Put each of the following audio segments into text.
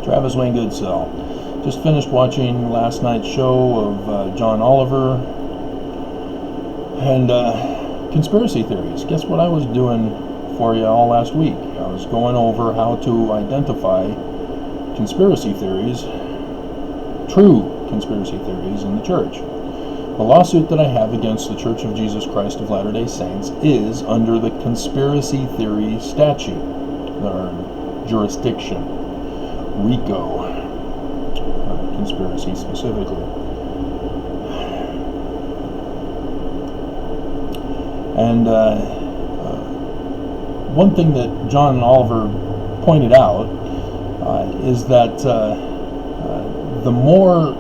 Travis Wayne Goodsell. Just finished watching last night's show of John Oliver and conspiracy theories. Guess what I was doing for you all last week? I was going over how to identify conspiracy theories, true conspiracy theories in the church. The lawsuit that I have against the Church of Jesus Christ of Latter-day Saints is under the conspiracy theory statute, or jurisdiction, RICO, conspiracy specifically. And one thing that John Oliver pointed out is that the more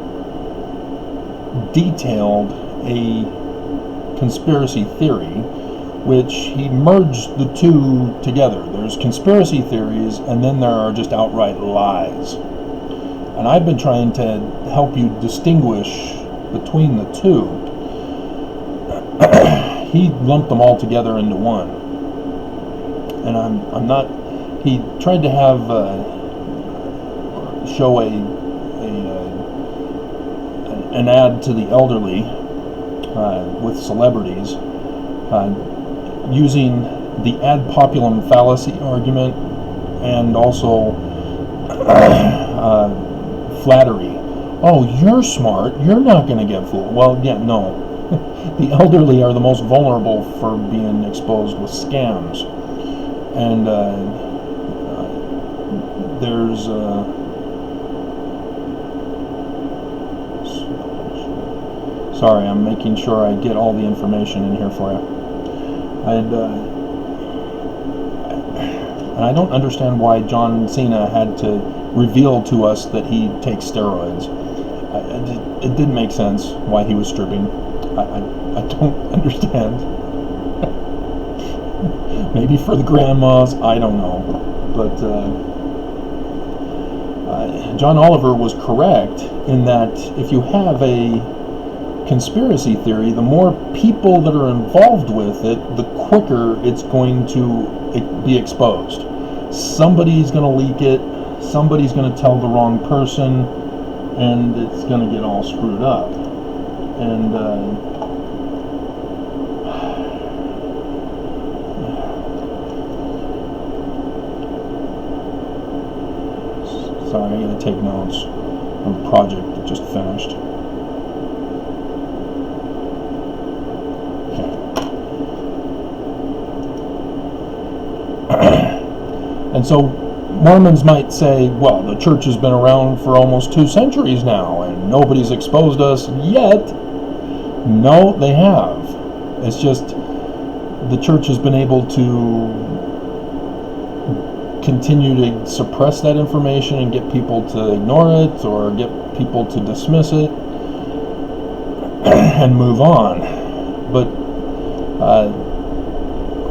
detailed a conspiracy theory, which he merged the two together. There's conspiracy theories, and then there are just outright lies. And I've been trying to help you distinguish between the two. He lumped them all together into one. And I'm not. He tried to have show an ad to the elderly with celebrities using the ad populum fallacy argument and also flattery. Oh, you're smart. You're not going to get fooled. Well, yeah, no. The elderly are the most vulnerable for being exposed with scams. And there's sorry, I'm making sure I get all the information in here for you. And I don't understand why John Cena had to reveal to us that he takes steroids. It didn't make sense why he was stripping. I don't understand. Maybe for the grandmas, I don't know. But John Oliver was correct in that if you have a conspiracy theory, the more people that are involved with it, the quicker it's going to be exposed. Somebody's going to leak it, somebody's going to tell the wrong person, and it's going to get all screwed up. And sorry, I got to take notes on a project that just finished. And so Mormons might say, well, the church has been around for almost 2 centuries now and nobody's exposed us yet. No, they have. It's just the church has been able to continue to suppress that information and get people to ignore it or get people to dismiss it and move on. But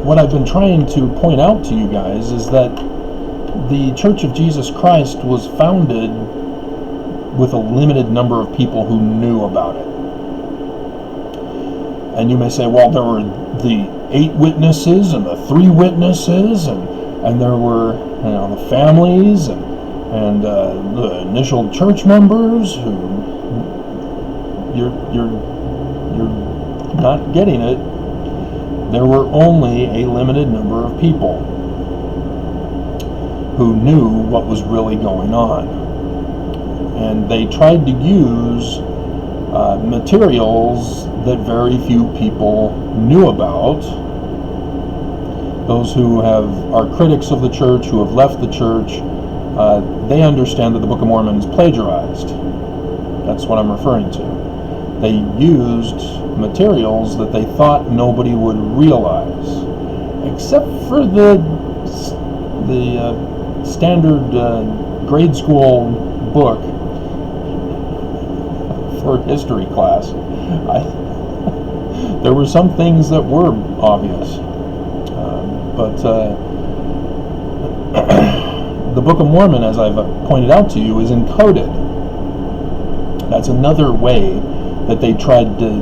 what I've been trying to point out to you guys is that the Church of Jesus Christ was founded with a limited number of people who knew about it. And you may say, well, there were the 8 witnesses and the 3 witnesses, and there were, the families and the initial church members who you're not getting it. There were only a limited number of people who knew what was really going on. And they tried to use materials that very few people knew about. Those who are critics of the church, who have left the church, they understand that the Book of Mormon is plagiarized. That's what I'm referring to. They used materials that they thought nobody would realize, except for the standard grade school book for history class. There were some things that were obvious, but the Book of Mormon, as I've pointed out to you, is encoded. That's another way that they tried to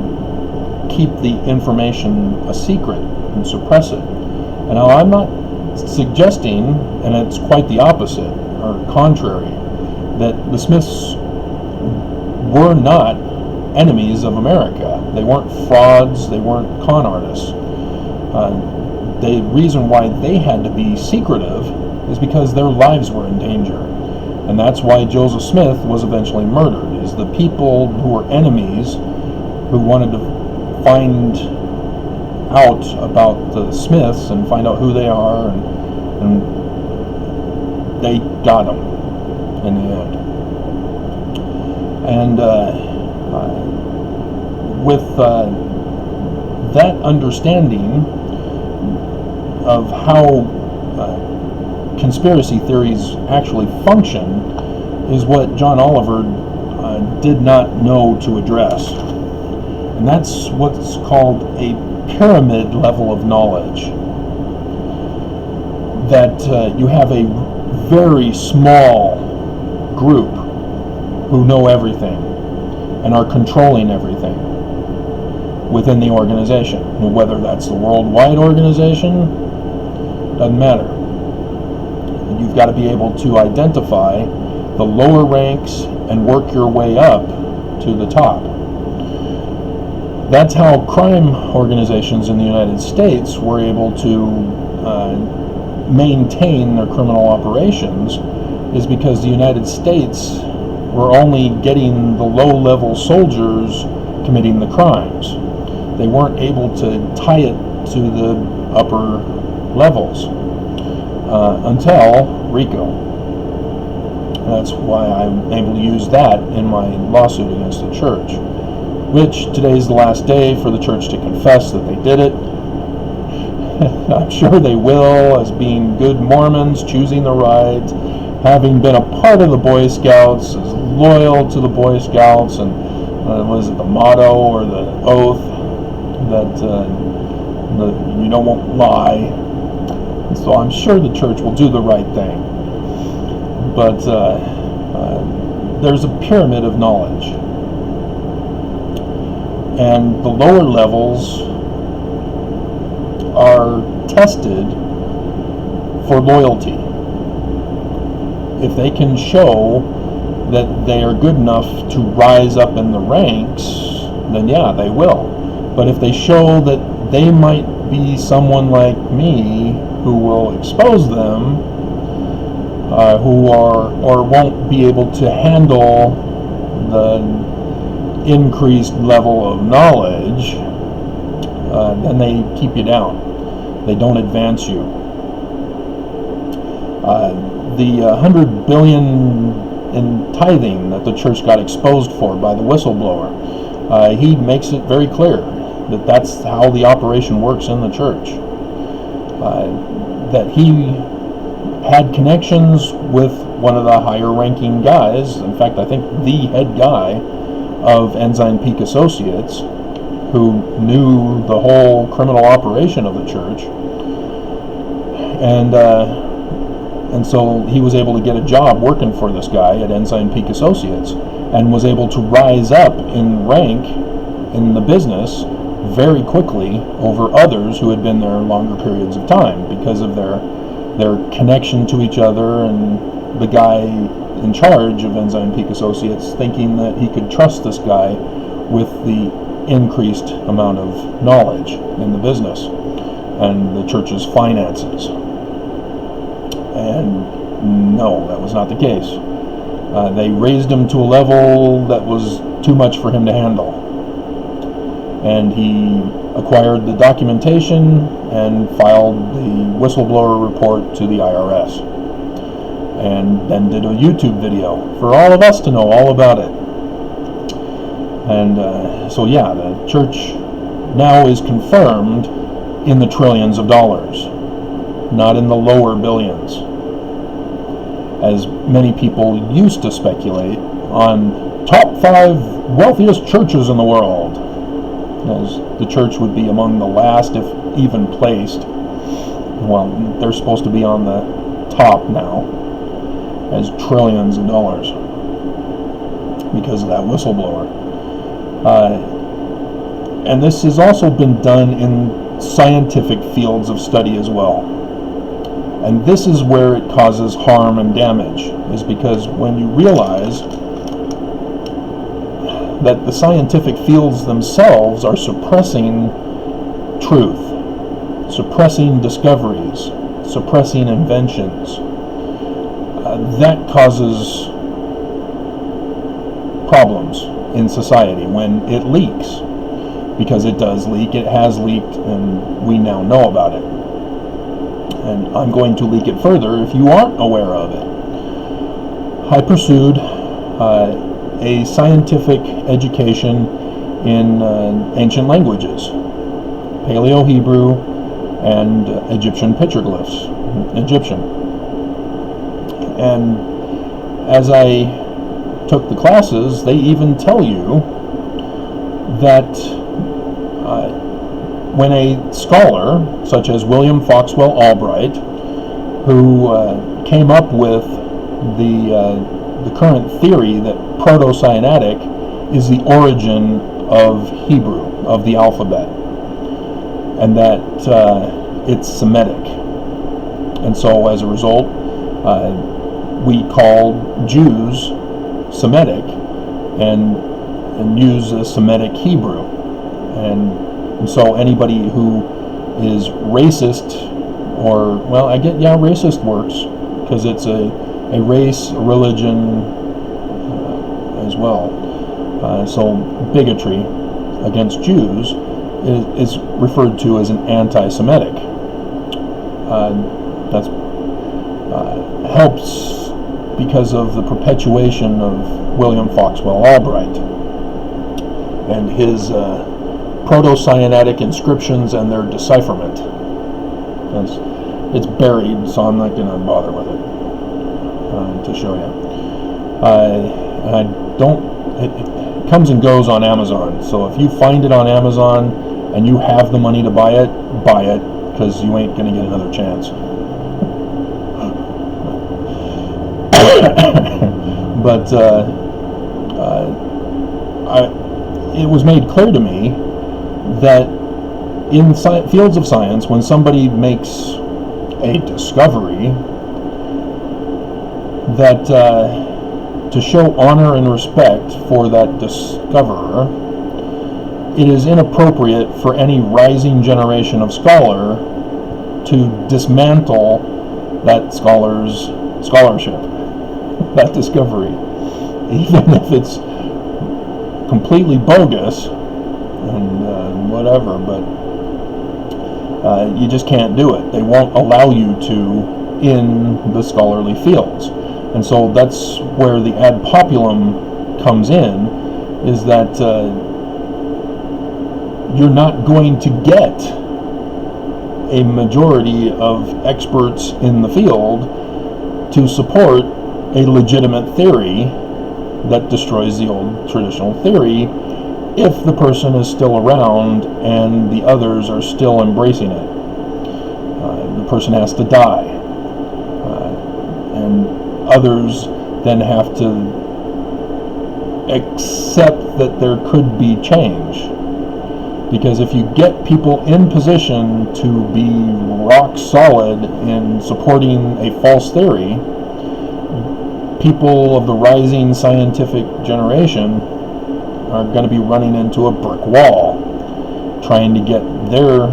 keep the information a secret and suppress it. And now I'm not suggesting, and it's quite the opposite, or contrary, that the Smiths were not enemies of America. They weren't frauds, they weren't con artists. The reason why they had to be secretive is because their lives were in danger. And that's why Joseph Smith was eventually murdered, is the people who were enemies, who wanted to find out about the Smiths and find out who they are, and they got them in the end. And with that understanding of how conspiracy theories actually function is what John Oliver did not know to address. And that's what's called a pyramid level of knowledge. That you have a very small group who know everything and are controlling everything within the organization. Whether that's the worldwide organization, doesn't matter. You've got to be able to identify the lower ranks and work your way up to the top. That's how crime organizations in the United States were able to maintain their criminal operations, is because the United States were only getting the low-level soldiers committing the crimes. They weren't able to tie it to the upper levels until RICO. That's why I'm able to use that in my lawsuit against the church, which today is the last day for the church to confess that they did it. I'm sure they will, as being good Mormons, choosing the right, having been a part of the Boy Scouts, as loyal to the Boy Scouts, and was it the motto or the oath that you don't lie. So I'm sure the church will do the right thing. But there's a pyramid of knowledge. And the lower levels are tested for loyalty. If they can show that they are good enough to rise up in the ranks, then yeah, they will. But if they show that they might be someone like me who will expose them, who are or won't be able to handle the increased level of knowledge, then they keep you down. They don't advance you. The $100 billion in tithing that the church got exposed for by the whistleblower, he makes it very clear that that's how the operation works in the church. That he had connections with one of the higher ranking guys, in fact I think the head guy of Ensign Peak Associates, who knew the whole criminal operation of the church, and so he was able to get a job working for this guy at Ensign Peak Associates, and was able to rise up in rank in the business very quickly over others who had been there longer periods of time, because of their connection to each other, and the guy in charge of Ensign Peak Associates thinking that he could trust this guy with the increased amount of knowledge in the business and the church's finances. And no, that was not the case. They raised him to a level that was too much for him to handle. And he acquired the documentation and filed the whistleblower report to the IRS. And then did a YouTube video for all of us to know all about it. And so yeah, the church now is confirmed in the trillions of dollars, not in the lower billions, as many people used to speculate on top 5 wealthiest churches in the world, as the church would be among the last, if even placed. Well, they're supposed to be on the top now, as trillions of dollars, because of that whistleblower. And this has also been done in scientific fields of study as well. And this is where it causes harm and damage, is because when you realize that the scientific fields themselves are suppressing truth, suppressing discoveries, suppressing inventions, that causes problems in society when it leaks. Because it does leak, it has leaked, and we now know about it. And I'm going to leak it further if you aren't aware of it. I pursued a scientific education in ancient languages, Paleo-Hebrew and Egyptian petroglyphs, Egyptian. And as I took the classes, they even tell you that when a scholar, such as William Foxwell Albright, who came up with the current theory that Proto-Sinaitic is the origin of Hebrew, of the alphabet, and that it's Semitic. And so as a result, we call Jews Semitic and use a Semitic Hebrew. And so anybody who is racist, or, well, racist works, because it's a race, a religion as well. So bigotry against Jews is referred to as an anti-Semitic. That helps because of the perpetuation of William Foxwell Albright and his Proto-Sinaitic inscriptions and their decipherment. It's buried, so I'm not going to bother with it to show you. I don't. It comes and goes on Amazon. So if you find it on Amazon and you have the money to buy it, because you ain't going to get another chance. But it was made clear to me that in fields of science, when somebody makes a discovery, that to show honor and respect for that discoverer, it is inappropriate for any rising generation of scholar to dismantle that scholar's scholarship, that discovery, even if it's completely bogus and whatever, but you just can't do it. They won't allow you to in the scholarly fields. And so that's where the ad populum comes in, is that you're not going to get a majority of experts in the field to support a legitimate theory that destroys the old traditional theory if the person is still around and the others are still embracing it. The person has to die, and others then have to accept that there could be change. Because if you get people in position to be rock solid in supporting a false theory, people of the rising scientific generation are going to be running into a brick wall trying to get their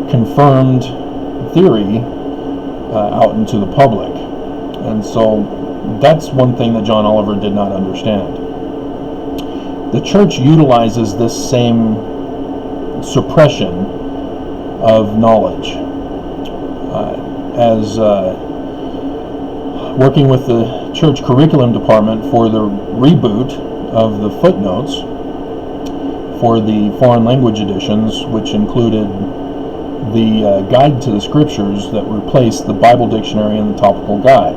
confirmed theory out into the public. And so that's one thing that John Oliver did not understand. The church utilizes this same suppression of knowledge as working with the church curriculum department for the reboot of the footnotes for the foreign language editions, which included the guide to the scriptures that replaced the Bible dictionary and the topical guide.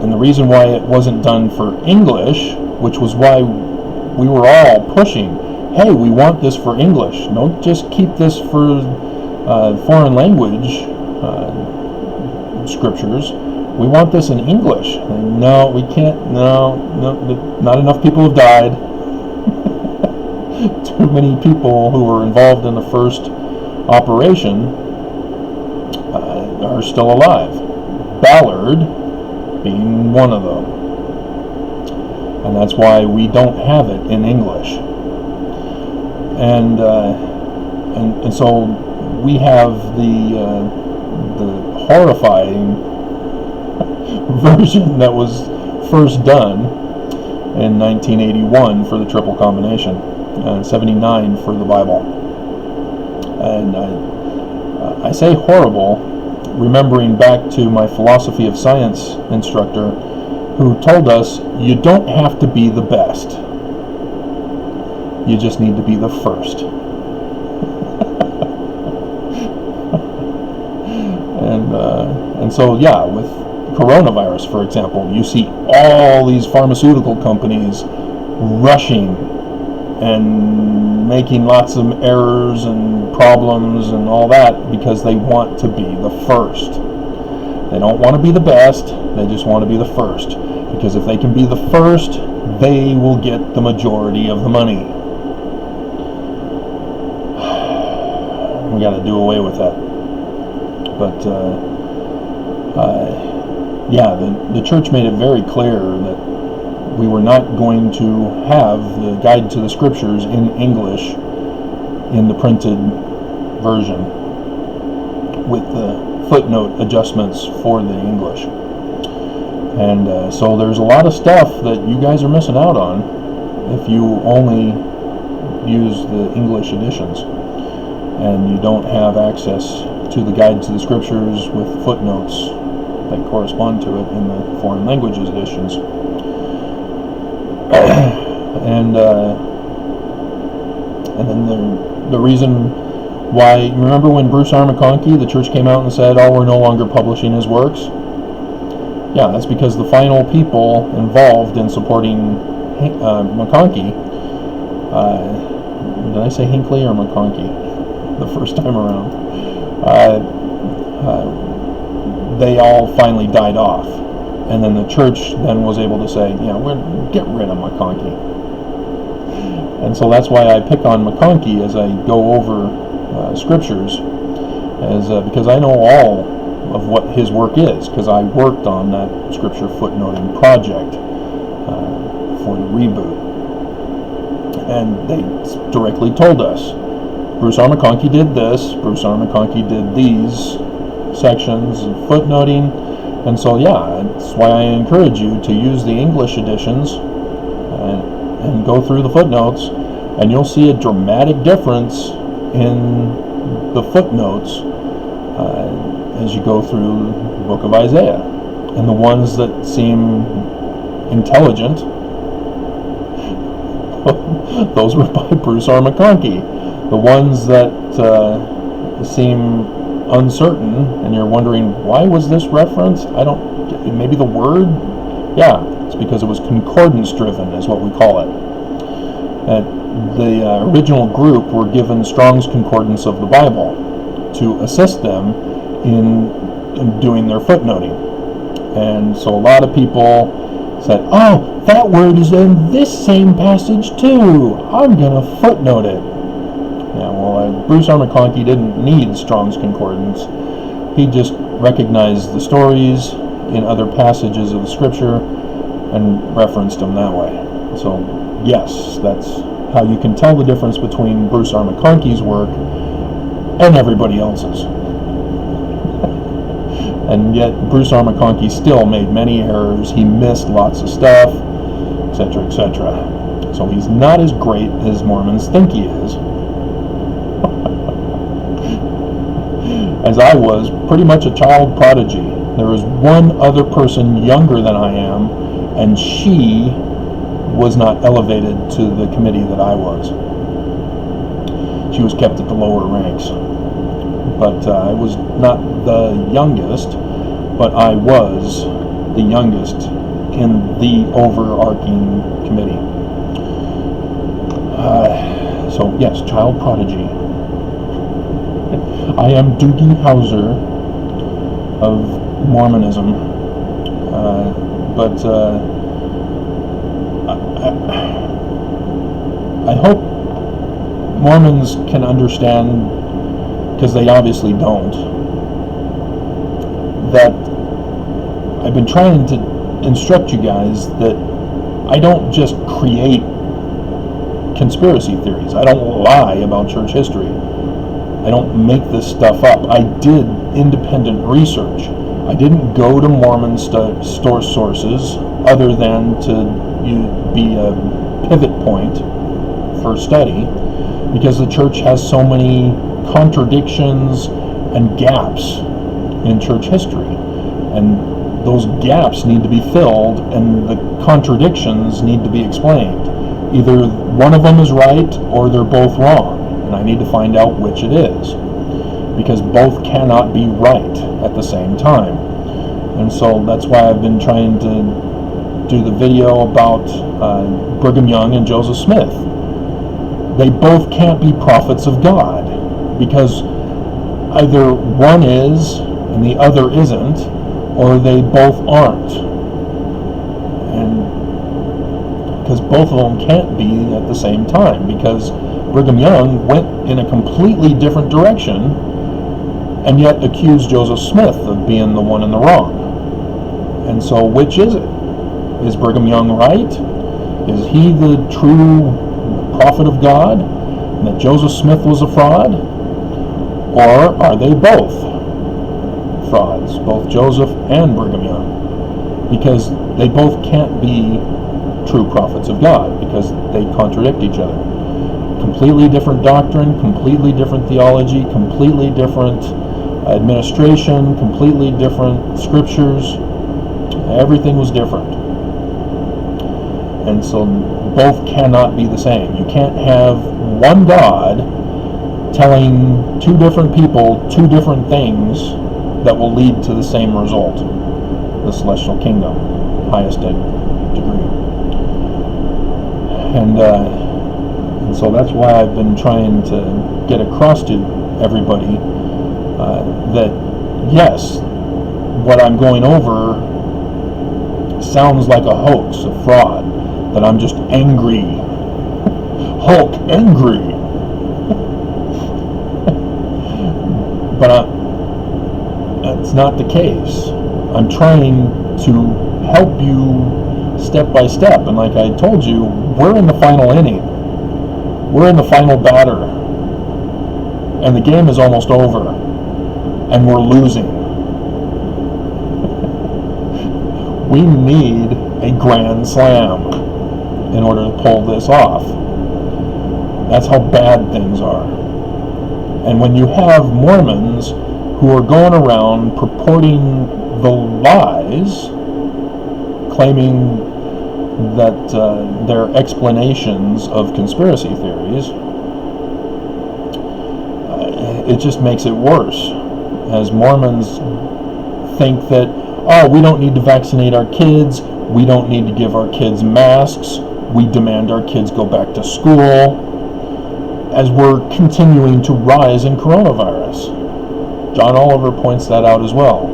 And the reason why it wasn't done for English, which was why we were all pushing, hey, we want this for English. Don't just keep this for foreign language scriptures. We want this in English. And no, we can't. No, not enough people have died. Too many people who were involved in the first operation are still alive. Ballard being one of them. And that's why we don't have it in English. And so we have the horrifying version that was first done in 1981 for the triple combination, and 79 for the Bible. And I say horrible, remembering back to my philosophy of science instructor, who told us you don't have to be the best. You just need to be the first. And so, yeah, with coronavirus, for example, you see all these pharmaceutical companies rushing and making lots of errors and problems and all that because they want to be the first. They don't want to be the best, they just want to be the first. Because if they can be the first, they will get the majority of the money. We got to do away with that. But yeah, the church made it very clear that we were not going to have the Guide to the Scriptures in English in the printed version with the footnote adjustments for the English. And so there's a lot of stuff that you guys are missing out on if you only use the English editions and you don't have access to the Guide to the Scriptures with footnotes that correspond to it in the foreign languages editions. And then the reason why, remember when Bruce R. McConkie, the church came out and said, oh, we're no longer publishing his works? Yeah, that's because the final people involved in supporting McConkie, did I say Hinckley or McConkie the first time around? They all finally died off. And then the church then was able to say, yeah, we're get rid of McConkie. And so that's why I pick on McConkie as I go over scriptures, because I know all of what his work is, because I worked on that scripture footnoting project for the reboot. And they directly told us, Bruce R. McConkie did this, Bruce R. McConkie did these sections of footnoting. And so, yeah, that's why I encourage you to use the English editions and go through the footnotes, and you'll see a dramatic difference in the footnotes as you go through the book of Isaiah. And the ones that seem intelligent, those were by Bruce R. McConkie. The ones that seem uncertain, and you're wondering, why was this referenced? Maybe the word? Yeah, it's because it was concordance driven, is what we call it. The original group were given Strong's Concordance of the Bible to assist them in doing their footnoting. And so a lot of people said, oh, that word is in this same passage too. I'm going to footnote it. Yeah, well, Bruce R. McConkie didn't need Strong's Concordance. He just recognized the stories in other passages of the scripture and referenced them that way. So, yes, that's how you can tell the difference between Bruce R. McConkie's work and everybody else's. And yet, Bruce R. McConkie still made many errors. He missed lots of stuff, etc., etc. So he's not as great as Mormons think he is. As I was pretty much a child prodigy. There was one other person younger than I am, and she was not elevated to the committee that I was. She was kept at the lower ranks. But I was not the youngest, but I was the youngest in the overarching committee. So yes, child prodigy. I am Doogie Howser of Mormonism, but I hope Mormons can understand, because they obviously don't, that I've been trying to instruct you guys that I don't just create conspiracy theories. I don't lie about church history. I don't make this stuff up. I did independent research. I didn't go to Mormon store sources other than to be a pivot point for study, because the church has so many contradictions and gaps in church history, and those gaps need to be filled and the contradictions need to be explained. Either one of them is right or they're both wrong, and I need to find out which it is, because both cannot be right at the same time. And so that's why I've been trying to do the video about Brigham Young and Joseph Smith. They both can't be prophets of God, because either one is and the other isn't, or they both aren't. And because both of them can't be at the same time, because Brigham Young went in a completely different direction and yet accused Joseph Smith of being the one in the wrong. And so which is it? Is Brigham Young right? Is he the true prophet of God, and that Joseph Smith was a fraud? Or are they both frauds, both Joseph and Brigham Young? Because they both can't be true prophets of God, because they contradict each other. Completely different doctrine, completely different theology, completely different administration, completely different scriptures. Everything was different. And so both cannot be the same. You can't have one God telling two different people two different things that will lead to the same result, the celestial kingdom, highest degree. And so that's why I've been trying to get across to everybody that yes, what I'm going over sounds like a hoax, a fraud, that I'm just angry, Hulk angry. But that's not the case. I'm trying to help you step by step, and like I told you, we're in the final inning. We're in the final batter, and the game is almost over, and we're losing. We need a grand slam in order to pull this off. That's how bad things are. And when you have Mormons who are going around purporting the lies, claiming that their explanations of conspiracy theories, it just makes it worse. As Mormons think that, oh, we don't need to vaccinate our kids, we don't need to give our kids masks, we demand our kids go back to school, as we're continuing to rise in coronavirus. John Oliver points that out as well,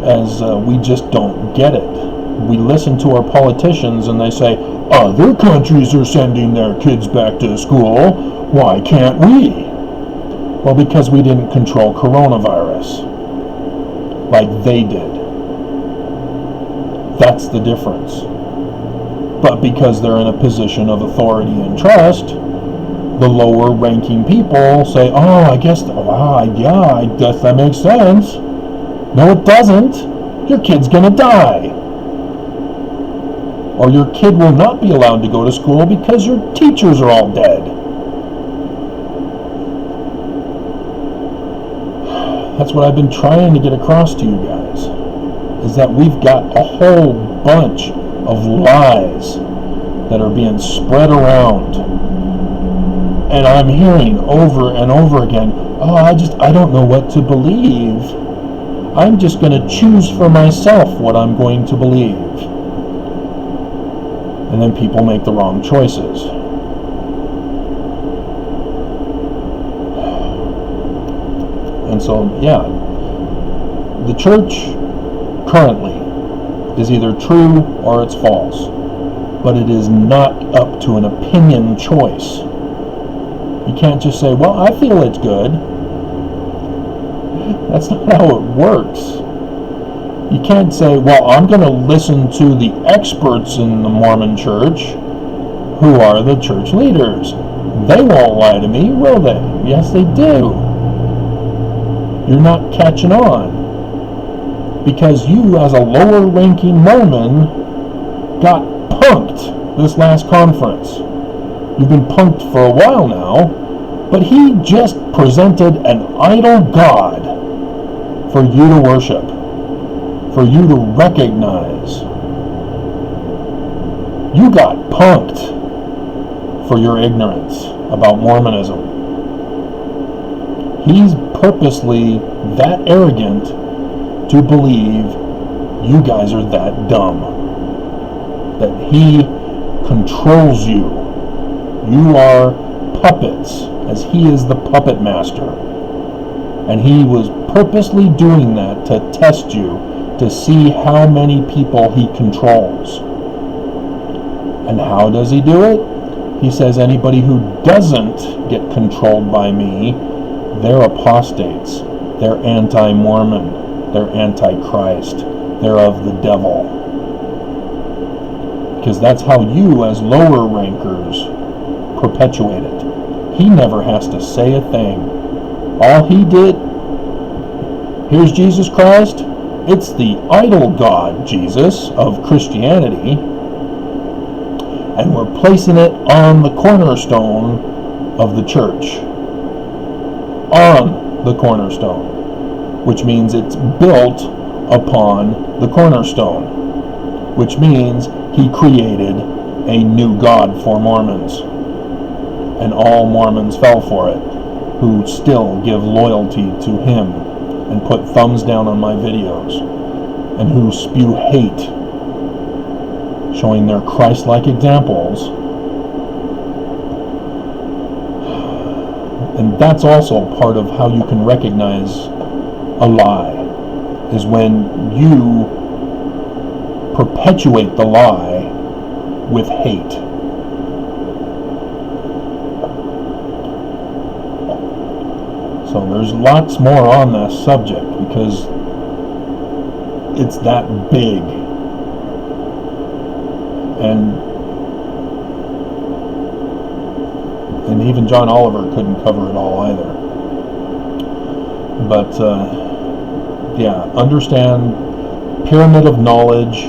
as we just don't get it. We listen to our politicians and they say, other countries are sending their kids back to school, why can't we? Well, because we didn't control coronavirus like they did. That's the difference. But because they're in a position of authority and trust, the lower ranking people say, oh, I guess that makes sense. No, it doesn't. Your kid's gonna die. Or your kid will not be allowed to go to school because your teachers are all dead. That's what I've been trying to get across to you guys, is that we've got a whole bunch of lies that are being spread around. And I'm hearing over and over again, oh, I don't know what to believe. I'm just going to choose for myself what I'm going to believe. And then people make the wrong choices. And so, yeah, the church currently is either true or it's false. But it is not up to an opinion choice. You can't just say, well, I feel it's good. That's not how it works. You can't say, well, I'm going to listen to the experts in the Mormon church who are the church leaders. They won't lie to me, will they? Yes, they do. You're not catching on. Because you, as a lower-ranking Mormon, got punked this last conference. You've been punked for a while now, but he just presented an idol god for you to worship, for you to recognize. You got punked for your ignorance about Mormonism. He's purposely that arrogant to believe you guys are that dumb, that he controls you. You are puppets, as he is the puppet master. And he was purposely doing that to test you, to see how many people he controls. And how does he do it? He says anybody who doesn't get controlled by me, they're apostates. They're anti-Mormon. They're anti-Christ. They're of the devil. Because that's how you, as lower rankers, perpetuate it. He never has to say a thing. All he did, here's Jesus Christ. It's the idol god Jesus of Christianity. And we're placing it on the cornerstone of the church. On the cornerstone. Which means it's built upon the cornerstone. Which means he created a new god for Mormons. And all Mormons fell for it, who still give loyalty to him and put thumbs down on my videos, and who spew hate, showing their Christ-like examples. And that's also part of how you can recognize a lie, is when you perpetuate the lie with hate. So there's lots more on this subject because it's that big. And even John Oliver couldn't cover it all either. But yeah, understand pyramid of knowledge.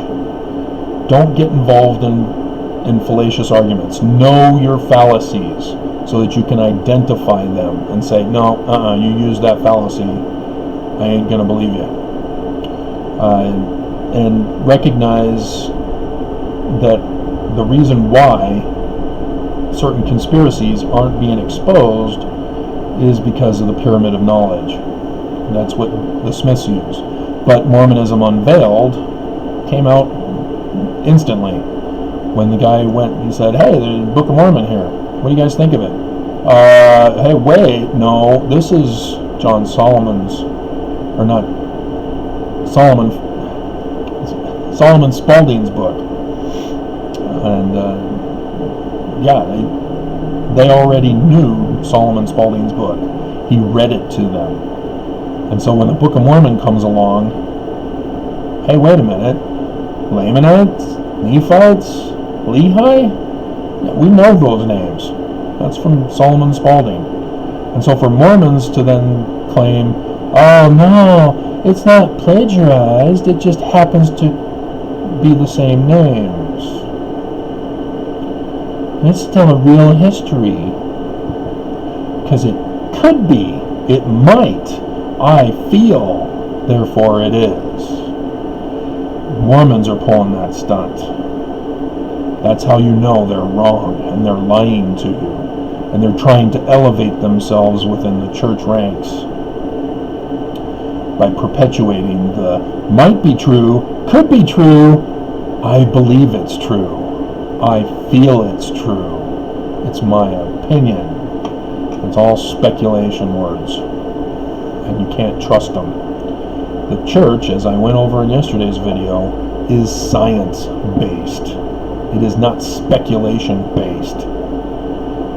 Don't get involved in fallacious arguments. Know your fallacies so that you can identify them and say, no, you used that fallacy. I ain't gonna believe you. And recognize that the reason why certain conspiracies aren't being exposed is because of the pyramid of knowledge. And that's what the Smiths use. But Mormonism Unveiled came out instantly. When the guy went, he said, hey, there's a Book of Mormon here. What do you guys think of it? Hey, wait, no, this is John Solomon's, or not, Solomon Spaulding's book. And, yeah, they already knew Solomon Spaulding's book. He read it to them. And so when the Book of Mormon comes along, hey, wait a minute, Lamanites, Nephites, Lehi? Yeah, we know those names. That's from Solomon Spaulding. And so for Mormons to then claim, oh no, it's not plagiarized, it just happens to be the same names. And it's still a real history. Because it could be, it might, I feel, therefore it is. Mormons are pulling that stunt. That's how you know they're wrong and they're lying to you. And they're trying to elevate themselves within the church ranks by perpetuating the might be true, could be true, I believe it's true, I feel it's true, it's my opinion. It's all speculation words, and you can't trust them. The church, as I went over in yesterday's video, is science-based. It is not speculation-based.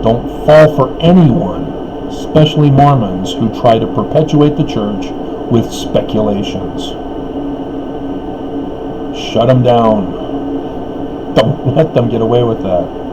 Don't fall for anyone, especially Mormons, who try to perpetuate the church with speculations. Shut them down. Don't let them get away with that.